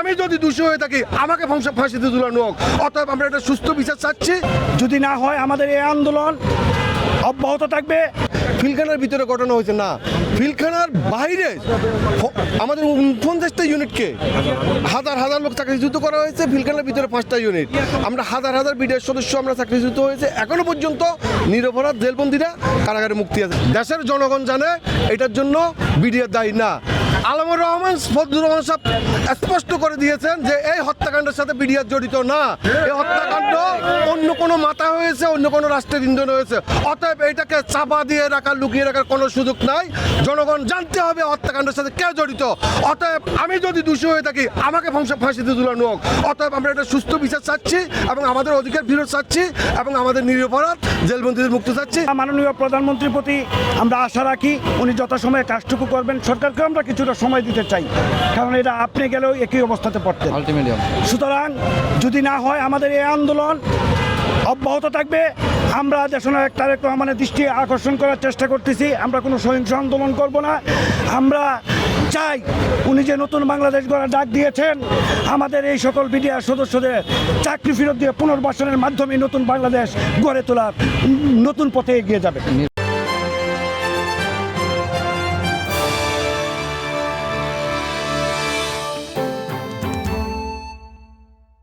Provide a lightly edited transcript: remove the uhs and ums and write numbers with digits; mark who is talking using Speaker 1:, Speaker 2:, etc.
Speaker 1: আমি যদি দোষী হয়ে থাকি আমাকে ফাঁসিতে ঝুলানো হোক। অতএব আমরা একটা সুস্থ বিচার চাচ্ছি।
Speaker 2: যদি না হয় আমাদের এই আন্দোলন অব্যাহত থাকবে।
Speaker 1: ফিলখানার ভিতরে ঘটনা হয়েছে না, ফিলখানার বাইরে আমাদের 49টা ইউনিটকে হাজার হাজার লোক চাকরিচ্যুত করা হয়েছে। ফিলখানার ভিতরে 5টা ইউনিট, আমরা হাজার হাজার বিডিআর সদস্য আমরা চাকরিচ্যুত হয়েছে। এখনো পর্যন্ত নিরপরাধ জেলবন্দীরা কারাগারে মুক্তি আছে। দেশের জনগণ জানে এটার জন্য বিডিআর দায়ী না। আলমুর রহমান ফজলুর রহমান সাহেব স্পষ্ট করে দিয়েছেন যে এই হত্যাকাণ্ডের সাথে বিডিআর জড়িত না। এই হত্যাকাণ্ড অন্য কোনো মাথা হয়েছে, অন্য কোনো রাষ্ট্রের ইন্ধন হয়েছে। অতএব এটাকে চাপা দিয়ে রাখার, লুকিয়ে রাখার কোনো সুযোগ নাই। জনগণ জানতে হবে হত্যাকাণ্ডের সাথে কে জড়িত। অতএব আমি যদি দোষী হয়ে থাকি আমাকে ফাঁসিতে ঝুলানো হোক। অতএব আমরা একটা সুস্থ বিচার চাচ্ছি এবং আমাদের অধিকার ফেরত চাচ্ছি এবং আমাদের নিরপরাধ জেলবন্দীদের মুক্তি চাচ্ছি।
Speaker 2: মাননীয় প্রধানমন্ত্রীর প্রতি আমরা আশা রাখি উনি যথাসময়ে কাজটুকু করবেন। সরকারকে আমরা কিছুটা সময় দিতে চাই, কারণ এটা আপনি গেলেও একই অবস্থাতে পড়তেন। সুতরাং যদি না হয় আমাদের এই আন্দোলন অব্যাহত থাকবে। আমরা দেশনায়ক তারেক রহমানের দৃষ্টি আকর্ষণ করার চেষ্টা করতেছি। আমরা কোনো সহিংস আন্দোলন করব না। আমরা চাই উনি যে নতুন বাংলাদেশ গড়ার ডাক দিয়েছেন, আমাদের এই সকল বিডিআর সদস্যদের চাকরি ফেরত দিয়ে পুনর্বাসনের মাধ্যমে নতুন বাংলাদেশ গড়ে তোলার নতুন পথে এগিয়ে যাবে।